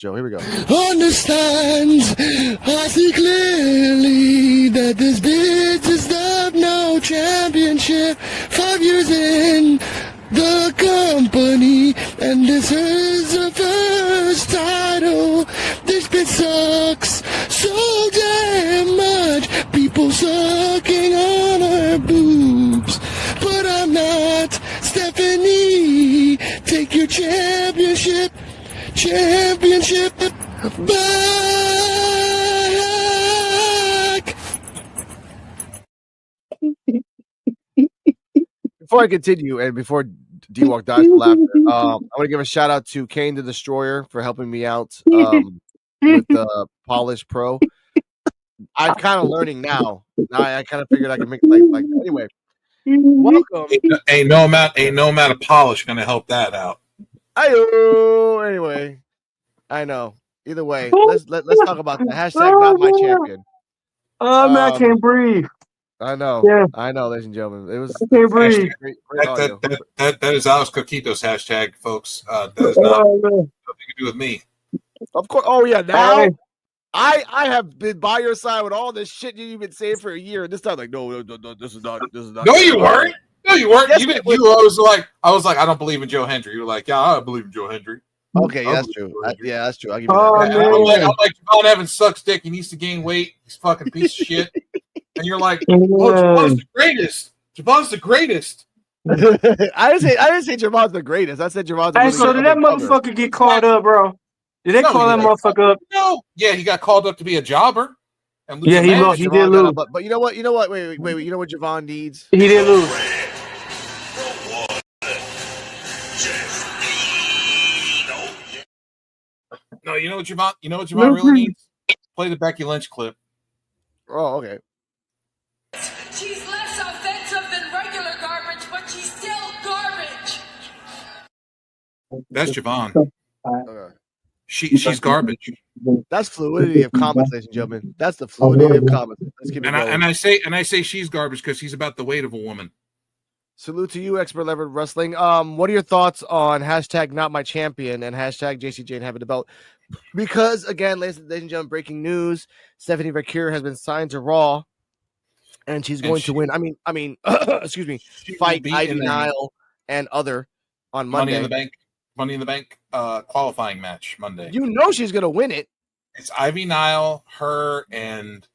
Joe, here we go. Understands, I see clearly that this bitch is the no championship. 5 years in the company, and this is her first title. This bitch sucks so damn much. People sucking on her boobs, but I'm not Stephanie. Take your championship back. Before I continue, and before D-Walk dies from laughter, I want to give a shout out to Kane the Destroyer for helping me out with the Polish Pro. I'm kind of learning now. Now I kind of figured I could make like anyway. Welcome. Ain't no amount of polish gonna help that out. Anyway, I know. Either way, let's talk about the hashtag not my champion. I can't breathe. I know. Yeah. I know, ladies and gentlemen. It was I can't breathe. great audio. That is Alex Coquito's hashtag, folks. That is not nothing to do with me. Of course. Oh yeah, now I have been by your side with all this shit you've been saying for a year, and this time like no, this is not. No, you weren't. No, you weren't. Yes, I was like, I don't believe in Joe Hendry. You were like, yeah, I believe in Joe Hendry. Okay, yeah, that's true. Yeah, that's true. I'll give you that. I'm like Javon Evans sucks dick. He needs to gain weight. He's a fucking piece of shit. And you're like, oh, Javon's the greatest. Javon's the greatest. I didn't say Javon's the greatest. I said Javon's the Hey, so did that motherfucker get called up, bro? Did they call that motherfucker up? No. Yeah, he got called up to be a jobber. And yeah, he did lose. But you know what? Wait. You know what Javon needs? He did lose. No, you know what Javon really needs? Play the Becky Lynch clip. Oh, okay. She's less offensive than regular garbage, but she's still garbage. That's Javon. Okay. She's garbage. That's fluidity of comments, ladies and gentlemen. That's the fluidity of comments. Let's keep it going. And I say she's garbage because she's about the weight of a woman. Salute to you, expert level wrestling. What are your thoughts on hashtag not my champion and hashtag Jacy Jayne having the belt? Because again, ladies and gentlemen, breaking news: Stephanie Verkeer has been signed to Raw, and she's going to win. I mean, excuse me, fight Ivy Nile and other on Monday. Money in the Bank qualifying match Monday. You know she's gonna win it. It's Ivy Nile, her, and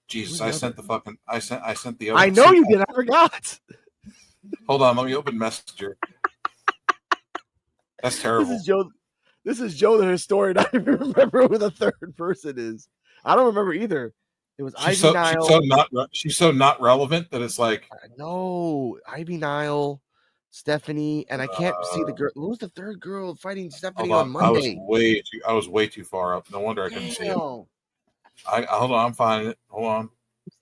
Jesus. I sent the. I know you did. I forgot. Hold on, let me open Messenger. That's terrible. This is Joe the historian. I don't even remember who the third person is. I don't remember either. It was Ivy Nile. She's so not relevant that it's like no, Ivy Nile, Stephanie, and I can't see the girl. Who was the third girl fighting Stephanie on Monday? I was way too far up. No wonder I couldn't see it. Hold on, I'm finding it. Hold on.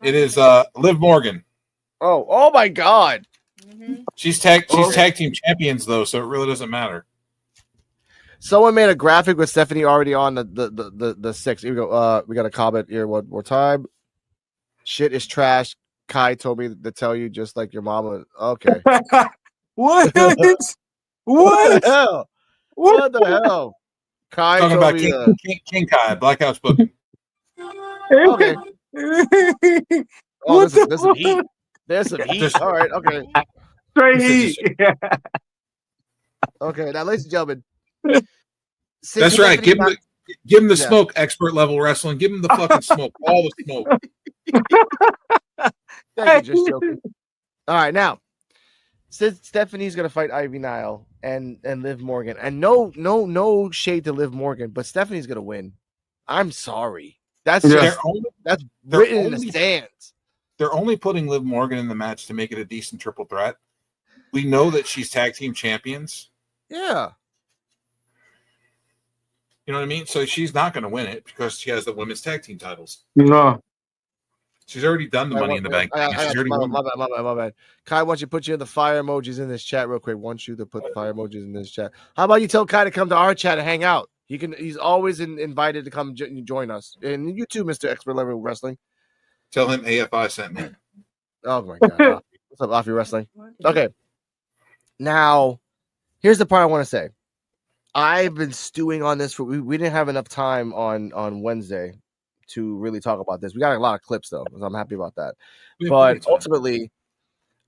It is Liv Morgan. Oh my God. Mm-hmm. She's tag team champions though, so it really doesn't matter. Someone made a graphic with Stephanie already on the 6. Here we go. We got a comment here one more time. Shit is trash. Kai told me to tell you just like your mama. Okay. What? What? What the hell? What the hell? Kai talking told about me King Kai, Black House booking. Okay. Oh, there's some heat. There's some heat. All right. Okay. Straight heat. Okay. Now, ladies and gentlemen. That's right. Give him the smoke, expert level wrestling. Give him the fucking smoke. All the smoke. Thank you, just joking. All right, now since Stephanie's gonna fight Ivy Nile and Liv Morgan, and no shade to Liv Morgan, but Stephanie's gonna win. I'm sorry. That's written in the stands. They're only putting Liv Morgan in the match to make it a decent triple threat. We know that she's tag team champions. Yeah. You know what I mean? So she's not going to win it because she has the women's tag team titles. No. She's already done the Money in the Bank. My bad. Kai wants you to put you in the fire emojis in this chat real quick. Wants you to put the fire emojis in this chat. How about you tell Kai to come to our chat and hang out? He's always invited to come join us. And you too, Mr. Expert Level Wrestling. Tell him AFI sent me. Oh my God. What's up, Offie Wrestling? Okay. Now, here's the part I want to say. I've been stewing on this for we didn't have enough time on Wednesday to really talk about this. We got a lot of clips though, so I'm happy about that. But ultimately,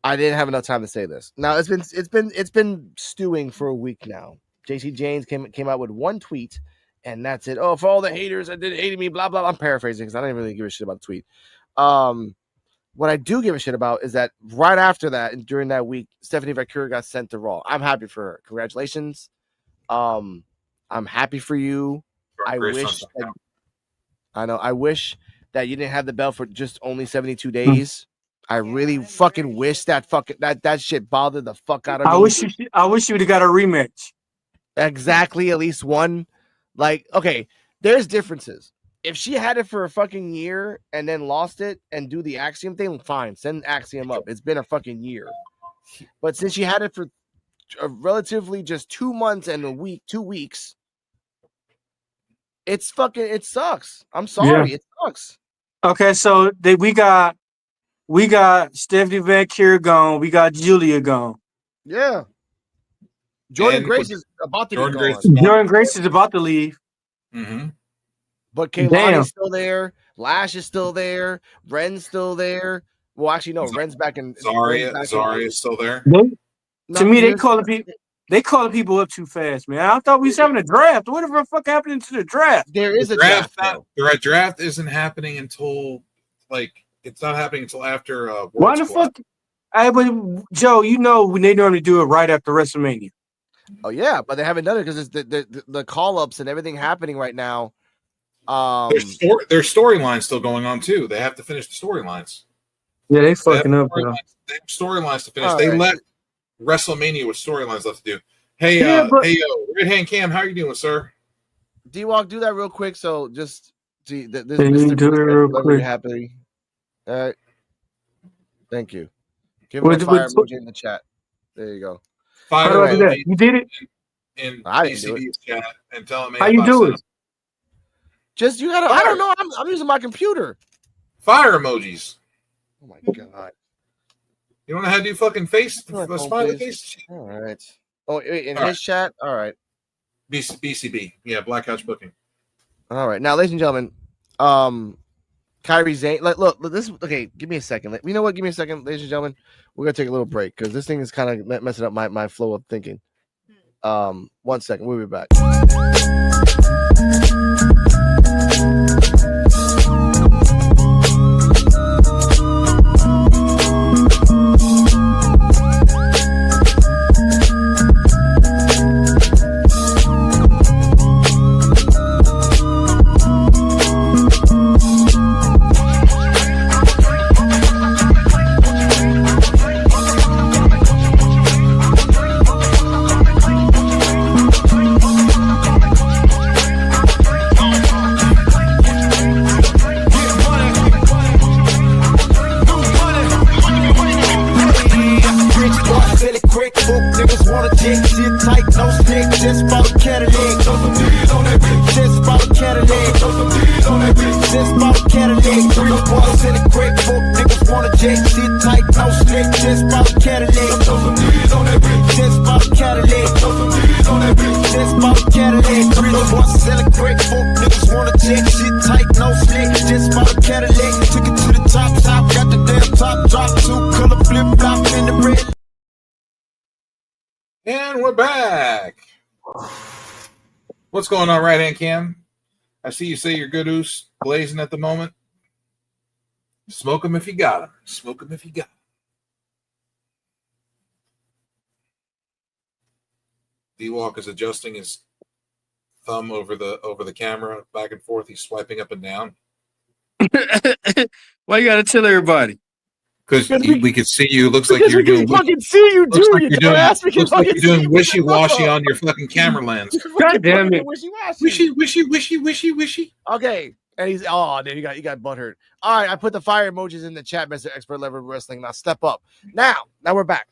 I didn't have enough time to say this. Now it's been stewing for a week now. Jacy Jayne came out with one tweet, and that's it. Oh, for all the haters that did hate me, blah blah. I'm paraphrasing because I didn't really give a shit about the tweet. What I do give a shit about is that right after that and during that week, Stephanie Vaquer got sent to Raw. I'm happy for her. Congratulations. I'm happy for you. I wish that you didn't have the belt for just only 72 days. I really fucking wish that shit bothered the fuck out of me. I wish you would have got a rematch. Exactly, at least one. Like, okay, there's differences. If she had it for a fucking year and then lost it and do the Axiom thing, fine, send Axiom up. It's been a fucking year. But since she had it for relatively just 2 months and 2 weeks, it sucks. I'm sorry, It sucks. Okay, so we got Stephanie Vaquer gone. We got Julia gone. Yeah. Jordan Grace is about to be gone. Jordan Grace is about to leave. Mm-hmm. But Kaylani's still there. Lash is still there. Ren's still there. Well, actually, no. Ren's back in. Zarya is still there. To me, they calling people up too fast, man. I thought we was having a draft. What the fuck happened to the draft? There is a draft. The draft isn't happening until it's not happening until after. Why the fuck? Joe, you know when they normally do it right after WrestleMania. Oh yeah, but they haven't done it because it's the call ups and everything happening right now. There's storylines still going on too. They have to finish the storylines. Yeah, they fucking up. They have storylines to finish. They left WrestleMania with storylines left to do. Hey, Red Hand Cam, how are you doing, sir? D-Walk, do that real quick. So just see this. Mr. Do it real quick. Happy. All right. Thank you. Give me a fire emoji in the chat. There you go. Fire emoji. You did it in PCB's chat and tell him how you do it. Just you gotta. Fire. I don't know. I'm using my computer. Fire emojis. Oh my god. You don't know how to do fucking smiley face? All right. Oh, in his chat? All right. BCB. Yeah, Black Couch Booking. All right. Now, ladies and gentlemen, Kairi Sane. Look, this. Okay, give me a second. You know what? Give me a second, ladies and gentlemen. We're going to take a little break because this thing is kind of messing up my flow of thinking. 1 second. We'll be back. And we're back. What's going on, Right Hand Cam? I see you say your good oos blazing at the moment. Smoke them if you got them. Smoke them if you got them. D-Walk is adjusting his thumb over the camera back and forth. He's swiping up and down. Why you gotta tell everybody? Because we can see you. Looks like you're doing. Fucking see you doing. Looks like you're doing wishy-washy on your fucking camera lens. God damn it! Wishy. Okay, and he's dude, you got butthurt. All right, I put the fire emojis in the chat, Mr. Expert Level Wrestling. Now step up. Now we're back.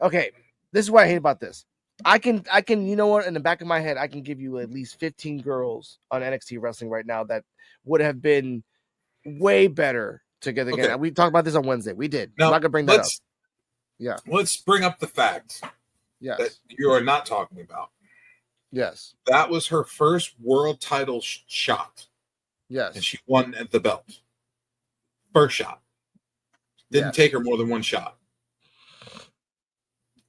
Okay, this is what I hate about this. I can, you know what? In the back of my head, I can give you at least 15 girls on NXT Wrestling right now that would have been way better together again. Okay. We talked about this on Wednesday. We did. Now, I'm not gonna bring that up. Yeah. Let's bring up the fact that you are not talking about. Yes. That was her first world title shot, Yes. and she won at the belt. First shot. Didn't take her more than one shot.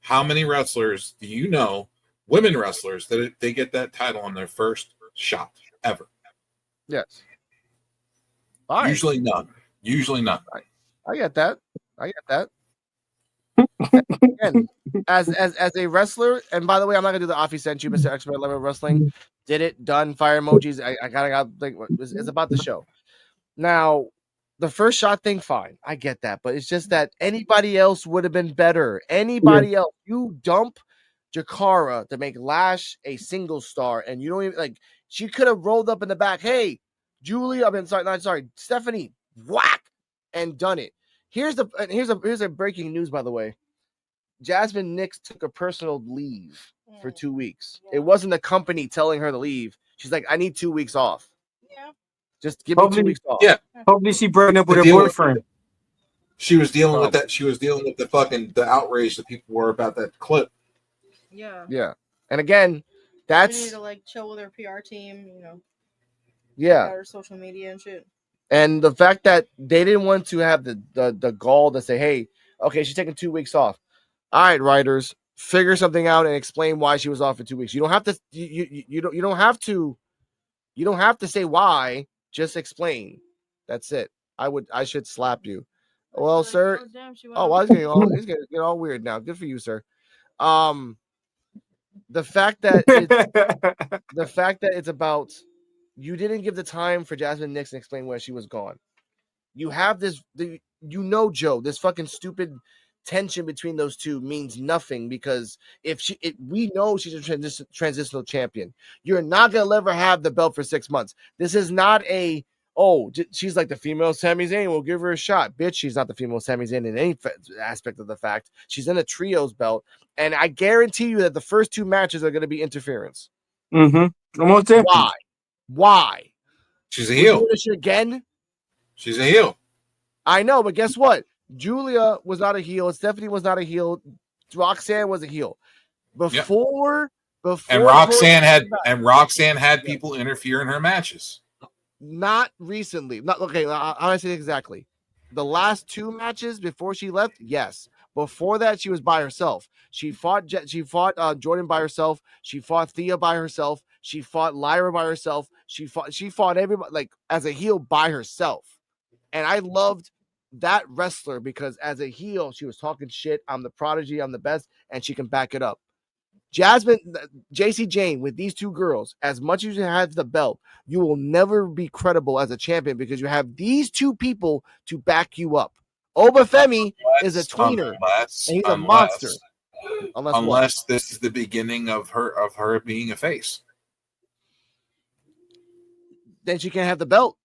How many wrestlers do you know, women wrestlers, that they get that title on their first shot ever? Yes. Usually none. Usually none. I get that. Again, as a wrestler, and by the way, I'm not gonna do the off he sent you, Mr. Expert Level Wrestling. Did it, done, fire emojis. I got like it's about the show. Now, the first shot thing, fine. I get that, but it's just that anybody else would have been better. Anybody else. You dump Jakara to make Lash a single star, and you don't even like she could have rolled up in the back. Hey, Julie, Stephanie, whack, and done it. Here's a breaking news, by the way. Jasmine Nix took a personal leave for 2 weeks. It wasn't the company telling her to leave. She's like, I need 2 weeks off. Yeah. Just give me 2 weeks off. Yeah. Hopefully she broke up with her boyfriend. She was dealing with that. She was dealing with the outrage that people were about that clip. Yeah. Yeah. And again, that's we need to like chill with her PR team, Yeah. Her social media and shit. And the fact that they didn't want to have the gall to say, hey, okay, she's taking 2 weeks off. All right, writers, figure something out and explain why she was off for 2 weeks. You don't have to you don't have to say why, just explain. That's it. I should slap you. Well, sir. He's getting all weird now. Good for you, sir. The fact that it's about you didn't give the time for Jasmine Nix to explain where she was gone. You have this Joe, this fucking stupid tension between those two means nothing because we know she's a transitional champion. You're not gonna let her have the belt for 6 months. This is not she's like the female Sami Zayn. We'll give her a shot, bitch. She's not the female Sami Zayn in any aspect of the fact. She's in a trios belt, and I guarantee you that the first 2 matches are going to be interference. Almost Why? She's a heel. This again. She's a heel. I know, but guess what? Julia was not a heel. Stephanie was not a heel. Roxanne was a heel. Before Roxanne had people interfere in her matches. Not recently. Not okay. I say exactly. The last 2 matches before she left, yes. Before that, she was by herself. She fought Jordan by herself. She fought Thea by herself. She fought Lyra by herself. She fought everybody like as a heel by herself. And I loved that wrestler because as a heel, she was talking shit. I'm the prodigy. I'm the best, and she can back it up. Jacy Jayne with these 2 girls, as much as you have the belt, you will never be credible as a champion because you have these 2 people to back you up. Obafemi is a tweener, and he's a monster. Unless this is the beginning of her being a face. Then she can't have the belt.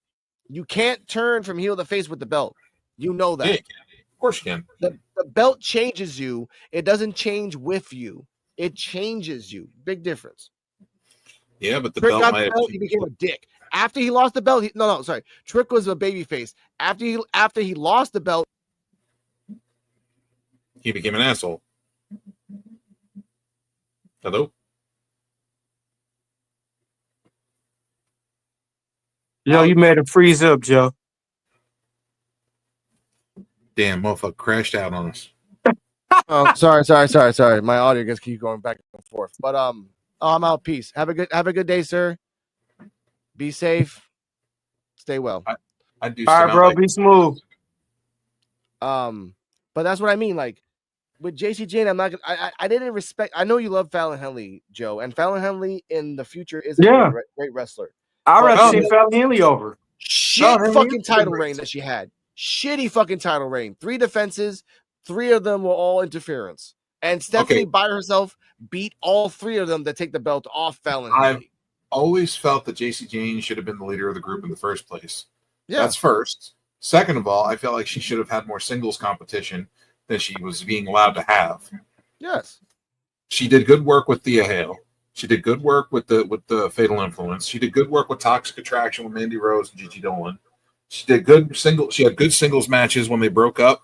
You can't turn from heel to face with the belt. You know that. Yeah, of course you can. The belt changes you. It doesn't change with you. It changes you. Big difference. Yeah, but the Trick belt got might the belt, he became a dick. After he lost the belt, Trick was a babyface. After he lost the belt, he became an asshole. Hello? Yo, you made him freeze up, Joe. Damn, motherfucker crashed out on us. Oh, sorry. My audio gets keep going back and forth. But I'm out. Peace. Have a good day, sir. Be safe. Stay well. I do. All right, bro. Be smooth. But that's what I mean. Like with Jacy Jayne, I'm not gonna. I didn't respect. I know you love Fallon Henley, Joe, and Fallon Henley in the future is a great wrestler. I'd rather see Fallon Henley over. Fucking title reign that she had. Shitty fucking title reign. 3 defenses. 3 of them were all interference. And Stephanie by herself beat all 3 of them to take the belt off Fallon Henley. I've always felt that Jacy Jayne should have been the leader of the group in the first place. Yeah. That's first. Second of all, I felt like she should have had more singles competition than she was being allowed to have. Yes. She did good work with Thea Hale. She did good work with the Fatal Influence. She did good work with Toxic Attraction with Mandy Rose and Gigi Dolan. She had good singles matches when they broke up.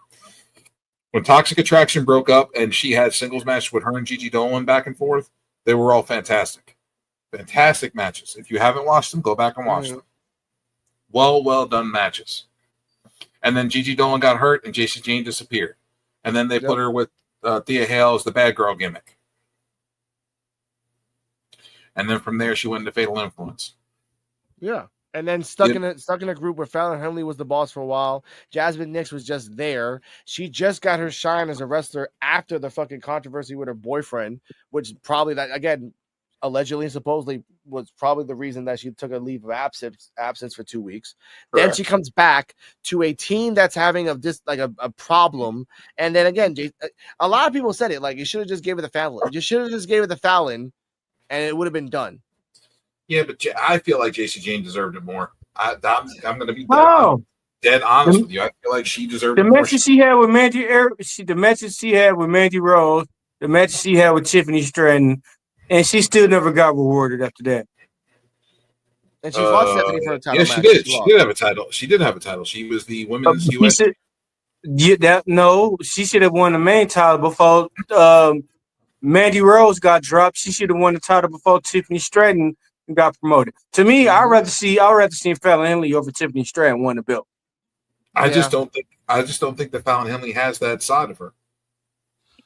When Toxic Attraction broke up and she had singles matches with her and Gigi Dolan back and forth, they were all fantastic. Fantastic matches. If you haven't watched them, go back and watch them. Well done matches. And then Gigi Dolan got hurt, and Jacy Jayne disappeared. And then they put her with Thea Hale as the bad girl gimmick. And then from there, she went into Fatal Influence. Yeah. And then stuck in a group where Fallon Henley was the boss for a while. Jasmine Nix was just there. She just got her shine as a wrestler after the fucking controversy with her boyfriend, which probably that again, allegedly and supposedly was probably the reason that she took a leave of absence for 2 weeks. Correct. Then she comes back to a team that's having a problem. And then again, a lot of people said it like you should have just gave it the Fallon. You should have just gave it the Fallon, and it would have been done. Yeah, but I feel like Jacy Jayne deserved it more. I'm going to be dead honest with you. I feel like she deserved it more. The matches she had with the matches she had with Mandy Rose, the matches she had with Tiffany Stratton, and she still never got rewarded after that. And she fought Stephanie for a title. Yeah, she did. She did have a title. She did have a title. She was the women's US. She should have won the main title before Mandy Rose got dropped. She should have won the title before Tiffany Stratton got promoted. To me, I'd rather see Fallon Henley over Tiffany Stratton win the belt. I just don't think that Fallon Henley has that side of her.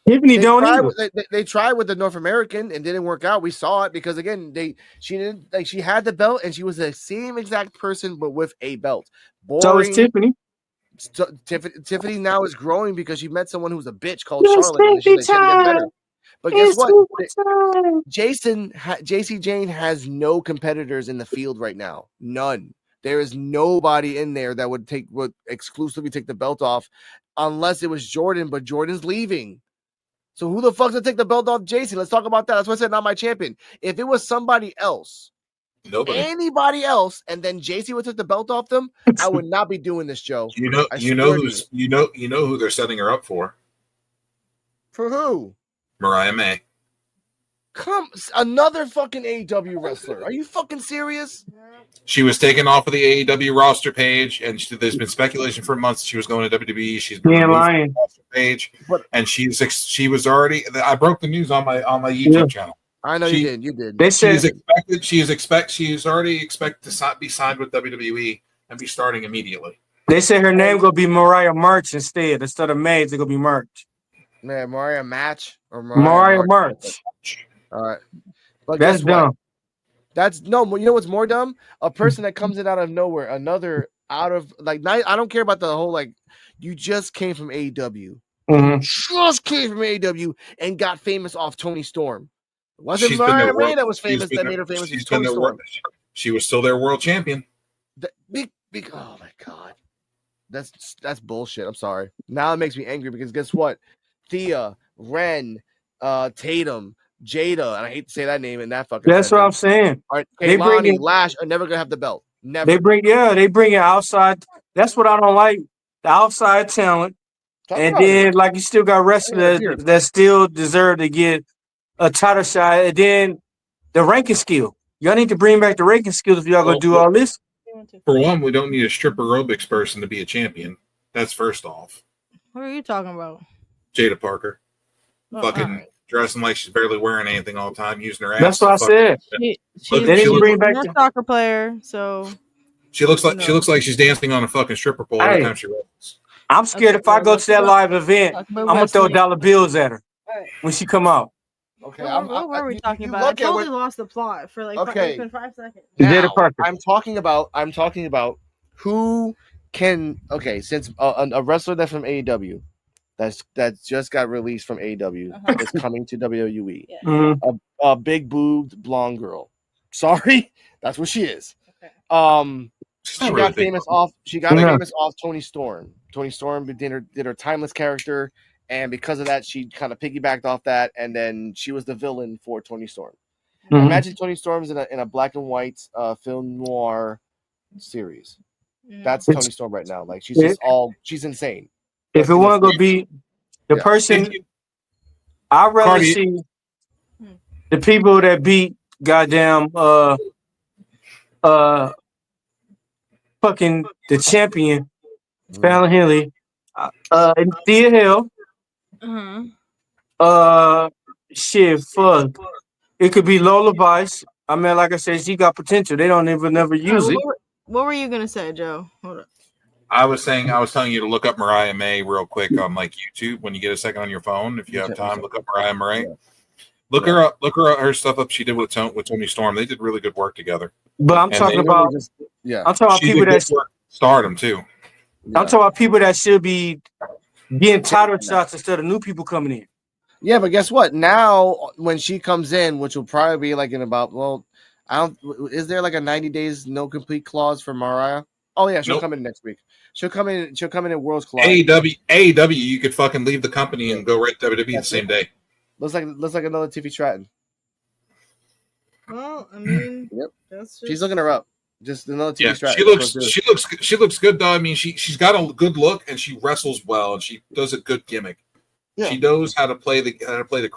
Tiffany they tried with the North American and didn't work out. We saw it because again, she had the belt and she was the same exact person but with a belt. Boring. So is Tiffany. So, Tiffany now is growing because she met someone who's a bitch called Charlotte. And she's like, get better. But guess what? Jacy Jayne has no competitors in the field right now. None. There is nobody in there that would exclusively take the belt off unless it was Jordan, but Jordan's leaving. So who the fuck's gonna take the belt off Jacy? Let's talk about that. That's why I said not my champion. If it was somebody else, anybody else, and then Jacy would take the belt off them, I would not be doing this, Joe. You know who they're setting her up for. For who? Mariah May. Another fucking AEW wrestler. Are you fucking serious? She was taken off of the AEW roster page, and there's been speculation for months she was going to WWE. She's been removed from the roster page, and she was already. I broke the news on my YouTube channel. I know you did. They said she is already expected to be signed with WWE and be starting immediately. They said her name gonna be Mariah March instead of May. It's gonna be March. Man, Mariah Match or Mariah March. All right, but that's dumb. That's no. You know what's more dumb? A person that comes in out of nowhere. Another out of I don't care about the whole you just came from AEW. Mm-hmm. Just came from AEW and got famous off Tony Storm. It wasn't Mariah May that was famous that made her famous. She's Tony Storm. She was still their world champion. Big. Oh my god, that's bullshit. I'm sorry. Now it makes me angry because guess what? Thea, Ren, Tatum, Jada, and I hate to say that name in that fucking. That's what I'm saying. All right, Kaylani, Lash are never gonna have the belt. Never. They bring it outside. That's what I don't like. The outside talent, and then you still got wrestlers that still deserve to get a title shot. And then the ranking skill. Y'all need to bring back the ranking skills if y'all gonna do all this. For one, we don't need a strip aerobics person to be a champion. That's first off. What are you talking about? Jada Parker. Fucking dressing like she's barely wearing anything all the time, using her ass. That's what I said. She's a soccer player, so she looks like she's dancing on a fucking stripper pole every time she wrestles. I'm scared if I go to that live event, I'm gonna throw dollar bills at her when she come out. Okay, what were we talking about? I totally lost the plot for 5 seconds. Now, I'm talking about who can. Okay, since a wrestler that's from AEW. That just got released from AEW is coming to WWE. Yeah. Mm-hmm. A big boobed blonde girl. Sorry, that's what she is. Okay. She got famous off Tony Storm. Tony Storm did her timeless character, and because of that, she kind of piggybacked off that, and then she was the villain for Tony Storm. Mm-hmm. Imagine Tony Storm's in a black and white film noir series. That's Tony Storm right now. She's insane. If it wasn't gonna be the person, I'd rather see the people that beat goddamn fucking the champion, Fallon Henley, and Thea Hale. Mm-hmm. Shit, fuck. It could be Lola Vice. I mean, like I said, she got potential. They don't even never use it. What were you gonna say, Joe? Hold up. I was telling you to look up Mariah May real quick on like YouTube when you get a second on your phone. If you have time, look up Mariah May. Yeah. Look her up. Look her stuff up. She did with Toni Storm. They did really good work together. But I'm talking about I'm talking about people that stardom too. Yeah. I'm talking about people that should be getting title shots instead of new people coming in. Yeah, but guess what? Now when she comes in, which will probably be like in about is there like a 90 days no complete clause for Mariah? Oh yeah, she'll come in next week. She'll come in in Worlds Collide. AEW, you could fucking leave the company and go right to WWE the same day. Looks like another Tiffy Stratton. Well, I mean, she's looking her up. Just another Tiffy Stratton. She looks good though. I mean, she's got a good look and she wrestles well and she does a good gimmick. Yeah. She knows how to play a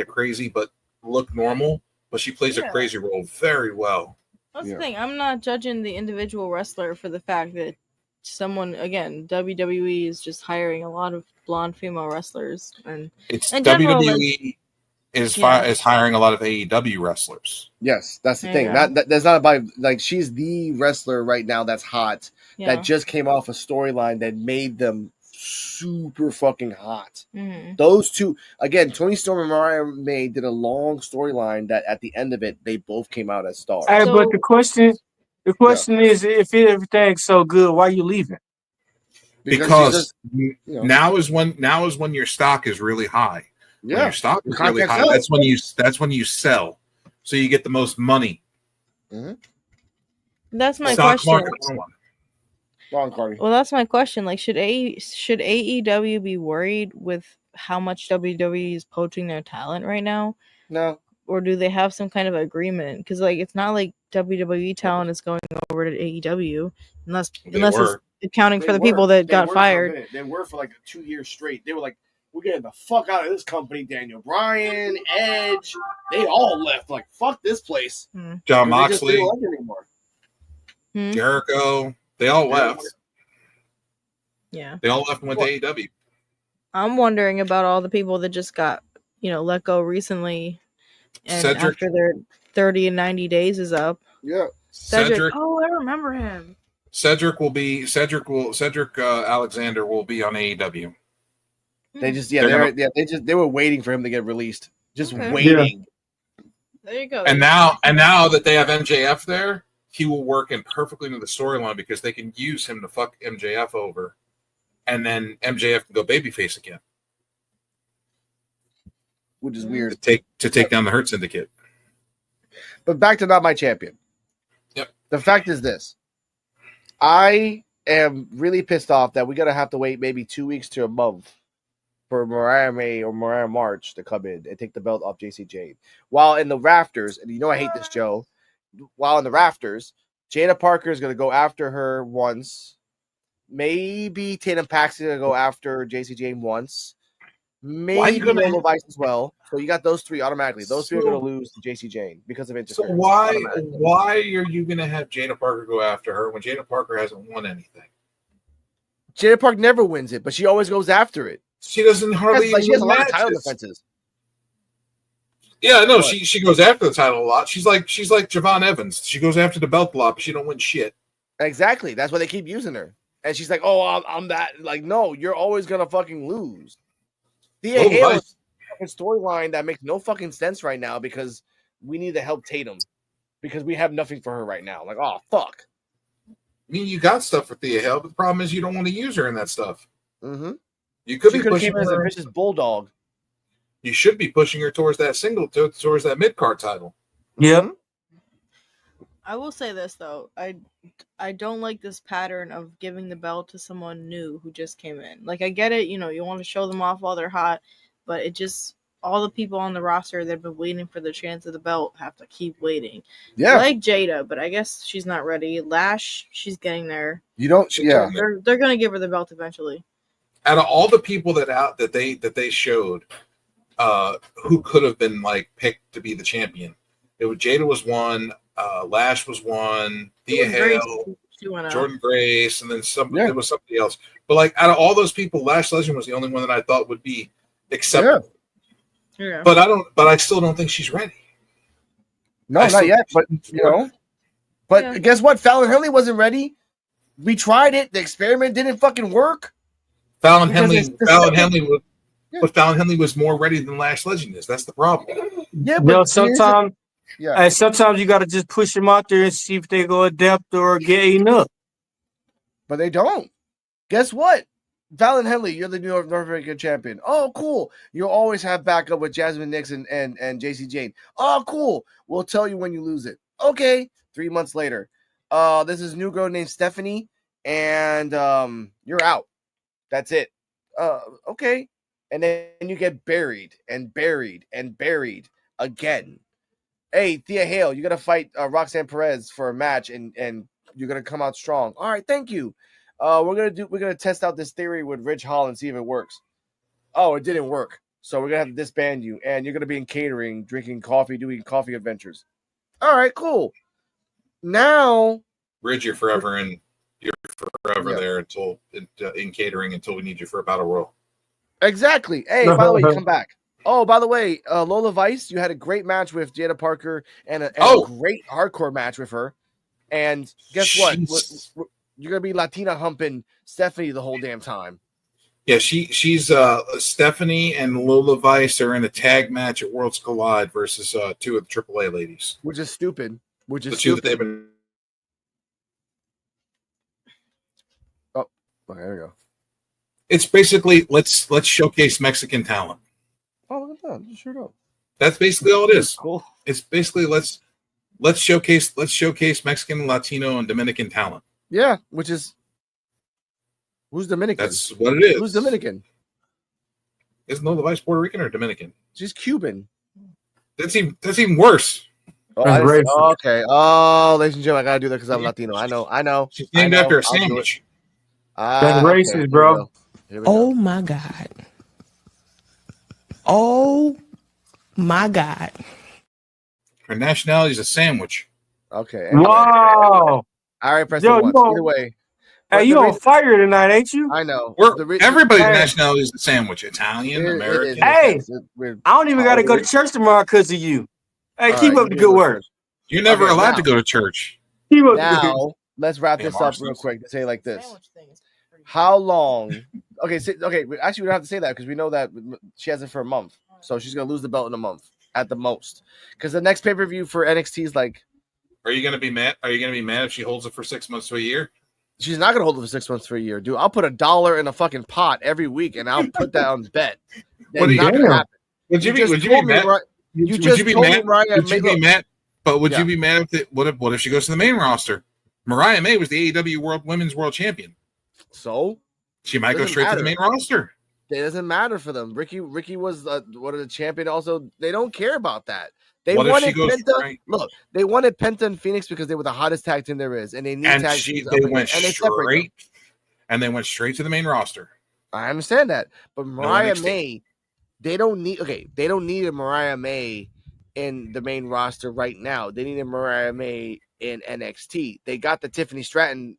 crazy but look normal, but she plays a crazy role very well. That's the thing. I'm not judging the individual wrestler for the fact that someone, again, WWE is just hiring a lot of blonde female wrestlers, and WWE is hiring a lot of AEW wrestlers. Yes, that's the thing. That's not about like she's the wrestler right now that's hot that just came off a storyline that made them super fucking hot. Mm-hmm. Those two, again, Toni Storm and Mariah May did a long storyline that at the end of it, they both came out as stars. Hey, but the question is, if everything's so good, why are you leaving? Because now is when your stock is really high. Yeah, when your stock is really high. That's when you sell, so you get the most money. Mm-hmm. That's my question. Well, that's my question. Like, should AEW be worried with how much WWE is poaching their talent right now? No. Or do they have some kind of agreement? Because like, it's not like WWE talent is going over to AEW unless it's accounting for the people that got fired. They were for like 2 years straight. They were like, "We're getting the fuck out of this company." Daniel Bryan, Edge, they all left. Like, fuck this place. John Moxley, Jericho. They all left. Yeah. They all left and went to AEW. I'm wondering about all the people that just got, let go recently. And after their 30 and 90 days is up. Yeah. Cedric. Oh, I remember him. Cedric Alexander will be on AEW. They just they were waiting for him to get released. Just waiting. Yeah. There you go. And now that they have MJF there, he will work in perfectly into the storyline because they can use him to fuck MJF over, and then MJF can go babyface again, which is weird to take down the Hurt Syndicate. But back to Not My Champion. Yep. The fact is this: I am really pissed off that we're gonna have to wait maybe 2 weeks to a month for Mariah May or Mariah March to come in and take the belt off Jacy Jayne. While in the rafters, and I hate this, Joe. While in the rafters, Jada Parker is going to go after her once. Maybe Tatum Paxton is going to go after Jacy Jayne once. Maybe Lola Vice as well. So you got those three automatically. Those three are going to lose to Jacy Jayne because of interference. So why are you going to have Jada Parker go after her when Jada Parker hasn't won anything? Jada Parker never wins it, but she always goes after it. She doesn't hardly. She has a lot of title defenses. Yeah, no, she goes after the title a lot. She's like Javon Evans. She goes after the belt a lot, but she don't win shit. Exactly. That's why they keep using her. And she's like, "Oh, I'm that." Like, no, you're always gonna fucking lose. The storyline that makes no fucking sense right now because we need to help Tatum because we have nothing for her right now. Like, oh fuck. I mean, you got stuff for Thea Hale, but the problem is you don't want to use her in that stuff. Mm-hmm. You could be pushing her as a vicious bulldog. You should be pushing her towards that towards that mid-card title. Yeah. I will say this though, I don't like this pattern of giving the belt to someone new who just came in. Like, I get it, you want to show them off while they're hot, but it just all the people on the roster that have been waiting for the chance of the belt have to keep waiting. Yeah, like Jada, but I guess she's not ready. Lash, she's getting there. They're gonna give her the belt eventually. Out of all the people that they showed. Who could have been like picked to be the champion? Jada was one, Lash was one, Thea Hale, Jordan Grace, and then there was somebody else. But like out of all those people, Lash Legend was the only one that I thought would be acceptable. Yeah. But I still don't think she's ready. No, not yet. But guess what? Fallon Henley wasn't ready. We tried it. The experiment didn't fucking work. Fallon Henley was more ready than Lash Legend is. That's the problem. Yeah, but sometimes you got to just push them out there and see if they go adapt or get enough. But they don't. Guess what? Fallon Henley, you're the North American champion. Oh, cool. You'll always have backup with Jasmine Nixon and Jacy Jayne. Oh, cool. We'll tell you when you lose it. Okay. 3 months later. This is a new girl named Stephanie, and you're out. That's it. Okay. And then you get buried and buried and buried again. Hey, Thea Hale, you're gonna fight Roxanne Perez for a match, and you're gonna come out strong. All right, thank you. We're gonna test out this theory with Ridge Hall and see if it works. Oh, it didn't work. So we're gonna have to disband you, and you're gonna be in catering, drinking coffee, doing coffee adventures. All right, cool. Now, Ridge, you're forever there until in catering until we need you for a battle royal. Exactly. Hey, by the way, you come back. Oh, by the way, Lola Vice, you had a great match with Jada Parker and a great hardcore match with her. And guess what? You're gonna be Latina humping Stephanie the whole damn time. Yeah, she's Stephanie and Lola Vice are in a tag match at Worlds Collide versus two of the AAA ladies, which is stupid. Which is the stupid. Two that they've been. Oh, there we go. It's basically let's showcase Mexican talent. Oh, look at that! Sure do. That's basically all it is. Cool. It's basically let's showcase Mexican, Latino, and Dominican talent. Yeah, which is who's Dominican? That's what it is. Who's Dominican? Isn't Lola Vice Puerto Rican or Dominican? She's Cuban. That's even worse. Oh, okay. Oh, ladies and gentlemen, I gotta do that because I'm Latino. I know. She's named after a sandwich. That's racist, bro. Oh my God. Oh my God. Her nationality is a sandwich. Okay. Anyway. Wow. All right, Preston. Either way. Hey, you on fire tonight, ain't you? I know. Everybody's nationality is a sandwich. Italian, American. Hey, I don't even got to go to church tomorrow because of you. Hey, keep up the good work. You're never allowed to go to church. Now, let's wrap this up real quick to say like this. How long? Okay, actually, we don't have to say that because we know that she has it for a month. So she's going to lose the belt in a month at the most. Because the next pay-per-view for NXT is like... Are you going to be mad? Are you going to be mad if she holds it for 6 months to a year? She's not going to hold it for 6 months to a year, dude. I'll put $1 in a fucking pot every week, and I'll put that on bet. What are you going to happen? Would you be mad? Would you be mad? But would you be mad if it? What if she goes to the main roster? Mariah May was the AEW Women's World Champion. So she might go straight to the main roster. It doesn't matter for them. Ricky was one of the champion. Also, they don't care about that. They wanted Penta. Right? Look, they wanted Penta and Phoenix because they were the hottest tag team there is, and they need tag teams. They went straight to the main roster. I understand that, but Mariah May, they don't need a Mariah May in the main roster right now. They need a Mariah May in NXT. They got the Tiffany Stratton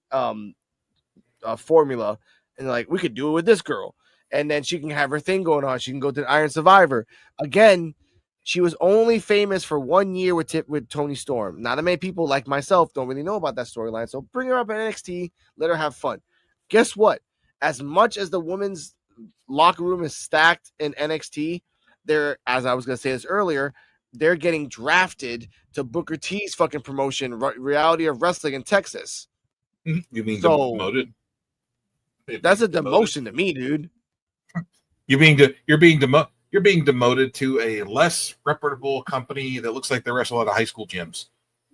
formula, and like we could do it with this girl, and then she can have her thing going on. She can go to the Iron Survivor again. She was only famous for 1 year with Toni Storm. Not that many people like myself don't really know about that storyline. So bring her up in NXT, let her have fun. Guess what? As much as the women's locker room is stacked in NXT, they're, as I was going to say this earlier, they're getting drafted to Booker T's fucking promotion, Reality of Wrestling in Texas. You mean demoted? That's a demotion to me, dude. You're being demoted to a less reputable company that looks like they wrestle at a high school gyms.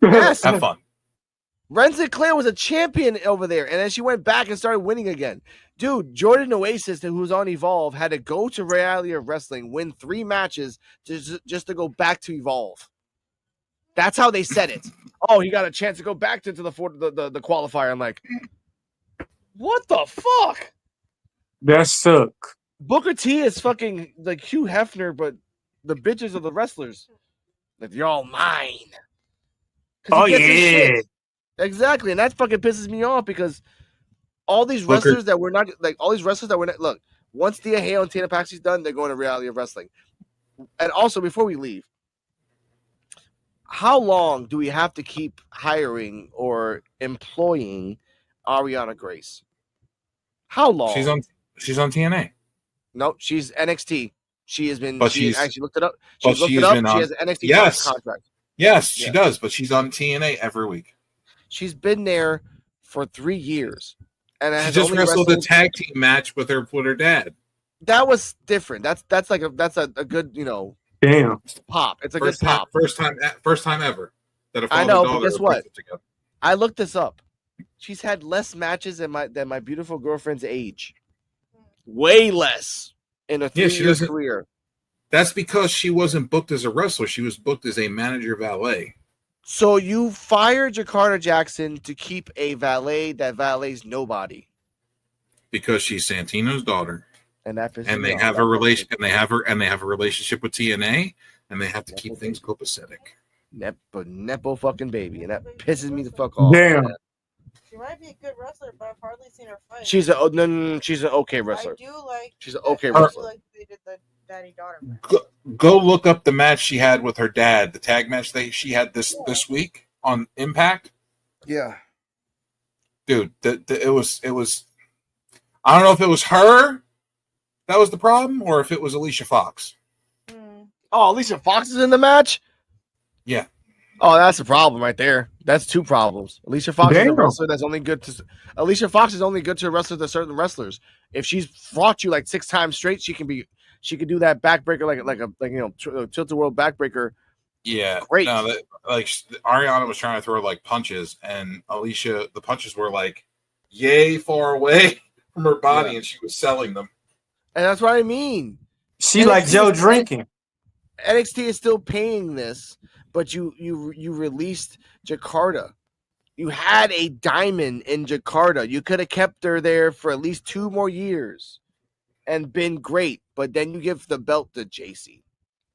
Yes. Have fun. Ren Sinclair was a champion over there, and then she went back and started winning again. Dude, Jordan Oasis, who was on Evolve, had to go to Reality of Wrestling, win 3 matches just to go back to Evolve. That's how they said it. Oh, he got a chance to go back to the qualifier. I'm like, what the fuck? That suck. Booker T is fucking like Hugh Hefner, but the bitches are the wrestlers. Like, you're all mine. Oh, yeah. Exactly. And that fucking pisses me off because all these wrestlers that we're not look, once Thea Hale and Tina Paxley's done, they're going to Reality of Wrestling. And also, before we leave, how long do we have to keep hiring or employing Ariana Grace? How long? She's on TNA. No, she's NXT. She has been. But She she's actually looked it up. She but looked she it has up. been She on has an NXT yes. contract. Yes, she Yeah. does, but she's on TNA every week. She's been there for 3 years, and She has just only wrestled a wrestled. tag team match with her dad. That was different. That's like a good Damn. pop. It's a First good pop. time ever that a I father know, daughter but guess have what? wrestled together. I looked this up. She's had less matches than my beautiful girlfriend's age. Way less in a 3-year career. That's because she wasn't booked as a wrestler. She was booked as a manager valet. So you fired Jakarta Jackson to keep a valet that valets nobody. Because she's Santino's daughter. And that and they have a relation and they have a relationship with TNA, and they have to keep things copacetic. Nepo fucking baby, and that pisses me the fuck off. Damn. Man. She might be a good wrestler, but I've hardly seen her fight. She's an okay wrestler. I do like. She's an okay I wrestler. do like they did the daddy-daughter match. Go look up the match she had with her dad, the tag match she had this week on Impact. Yeah, dude, it was. I don't know if it was her that was the problem, or if it was Alicia Fox. Oh, Alicia Fox is in the match? Yeah. Oh, that's a problem right there. That's 2 problems. Alicia Fox is a wrestler that's only good to. Alicia Fox is only good to wrestle to certain wrestlers. If she's fought you like 6 times straight, she can do that backbreaker like tilt the world backbreaker. Yeah, great. No, Ariana was trying to throw like punches, and Alicia, the punches were like yay far away from her body, and she was selling them. And that's what I mean. She like Joe drinking. NXT is still paying this, but you released Jakarta. You had a diamond in Jakarta. You could have kept her there for at least 2 more years and been great. But then you give the belt to Jacy,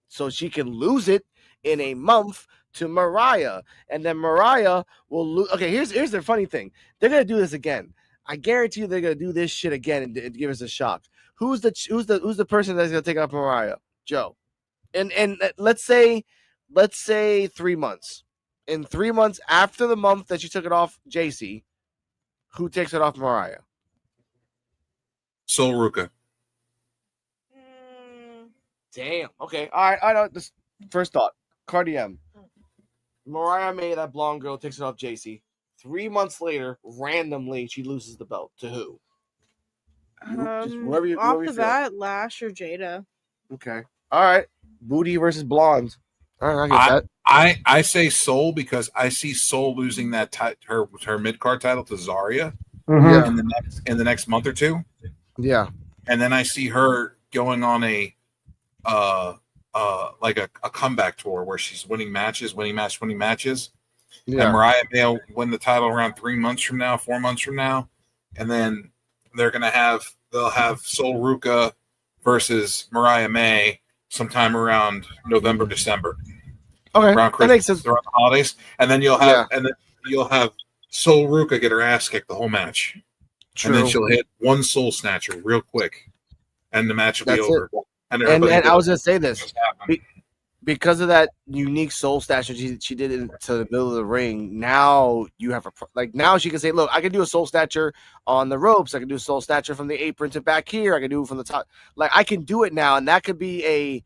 so she can lose it in a month to Mariah, and then Mariah will lose. Okay, here's the funny thing. They're gonna do this again. I guarantee you they're gonna do this shit again and give us a shock. Who's the person that's gonna take off Mariah? Joe. And let's say 3 months. In 3 months after the month that you took it off Jacy, who takes it off Mariah? Sol Ruka. Damn. Okay. All right. I know this first thought. Cardi M. Mariah May, that blonde girl, takes it off Jacy. 3 months later, randomly, she loses the belt to who? Off the bat, Lash or Jada. Okay. All right. Booty versus blonde. All right, I get that. I say Sol because I see Sol losing that her mid card title to Zarya in the next month or 2. Yeah. And then I see her going on a like a comeback tour where she's winning matches. Yeah. And Mariah May will win the title around 3 months from now, 4 months from now, and then they'll have Sol Ruka versus Mariah May sometime around November, December. Okay, around Christmas, that makes sense. around the holidays, and then you'll have Sol Ruka get her ass kicked the whole match. True. And then she'll hit one soul snatcher real quick, and the match will be over. And I was going to say this. Because of that unique soul snatcher she did into the middle of the ring, now you have now she can say, look, I can do a soul snatcher on the ropes. I can do a soul snatcher from the apron to back here. I can do it from the top. Like, I can do it now, and that could be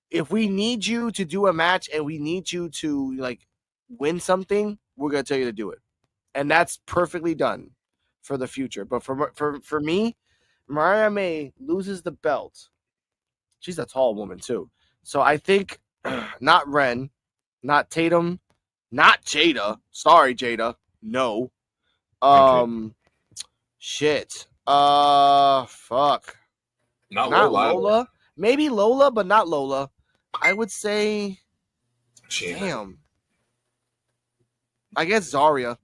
if we need you to do a match and we need you to, like, win something, we're going to tell you to do it. And that's perfectly done for the future. But for me, Mariah May loses the belt. She's a tall woman, too. So I think not Ren, not Tatum, not Jada. Sorry, Jada. No. Shit. Fuck. Not Lola. Maybe Lola, but not Lola. I would say, damn. I guess Zarya.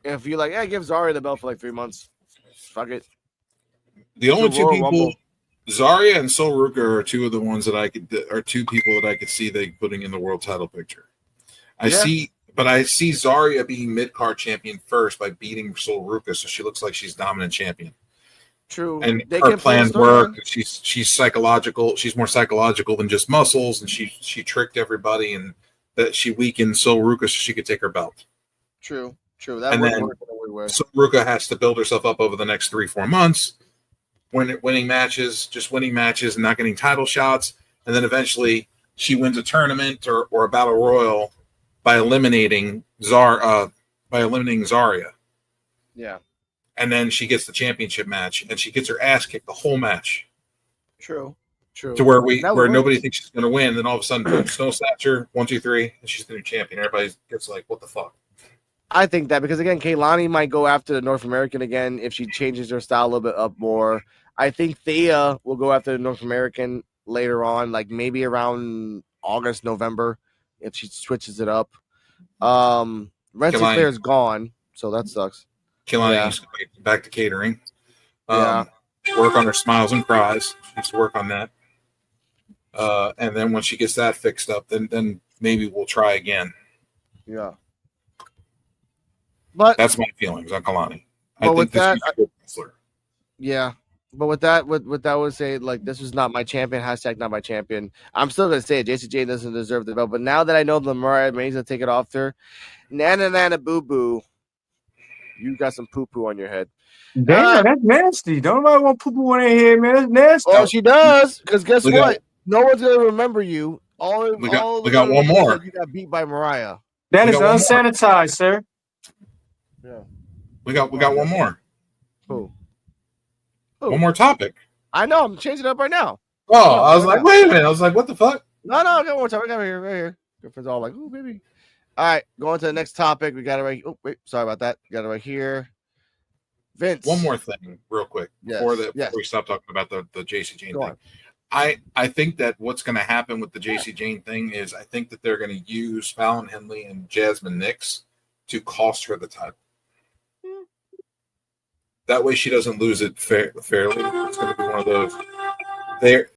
If you're like, give Zarya the belt for like 3 months. Fuck it. The only 2 people, Zarya and Sol Ruka, are 2 of the ones that I could see they putting in the world title picture. I see Zarya being mid-card champion first by beating Sol Ruka, so she looks like she's dominant champion. True. And her plan worked. She's psychological. She's more psychological than just muscles, and she tricked everybody and that she weakened Sol Ruca so she could take her belt. True. That And would then work in a weird way. Sol Ruca has to build herself up over the next 3-4 months, winning matches, and not getting title shots, and then eventually she wins a tournament or a battle royal by eliminating Zarya. Yeah. And then she gets the championship match, and she gets her ass kicked the whole match. True. To where work. nobody thinks she's going to win. Then all of a sudden, boom, Snow Snatcher, 1, 2, 3, and she's the new champion. Everybody gets like, what the fuck? I think that because again, Kaylani might go after the North American again if she changes her style a little bit up more. I think Thea will go after the North American later on, like maybe around August, November, if she switches it up. Renton Claire's gone, so that sucks. Kaylani needs to get back to catering. Work on her smiles and cries. She needs to work on that. And then when she gets that fixed up, then maybe we'll try again. Yeah. But that's my feelings on Kalani. I think she's a good wrestler. Yeah. But with that would say, like, this was not my champion, # not my champion. I'm still gonna say it. Jacy Jayne doesn't deserve the belt. But now that I know the Mariah May's gonna take it off there, Nana Boo Boo, you got some poo poo on your head. Damn, that's nasty. Don't nobody want poo poo on their head, man. That's nasty. Well, she does, because guess what? No one's gonna remember you. We got one more. You got beat by Mariah. That is unsanitized, sir. Yeah. We got one more. Who? One more topic. I know. I'm changing it up right now. Oh, I was like, wait a minute. I was like, what the fuck? No, I got one more topic. Right here. Girlfriend's all like, oh, baby. All right, going to the next topic. We got it right. Oh, wait, sorry about that. We got it right here. Vince. One more thing, real quick, before we stop talking about the Jacy Jayne thing. I think that what's going to happen with the Jacy Jayne thing is I think that they're going to use Fallon Henley and Jasmine Nix to cost her the title. That way she doesn't lose it fairly. It's going to be one of those.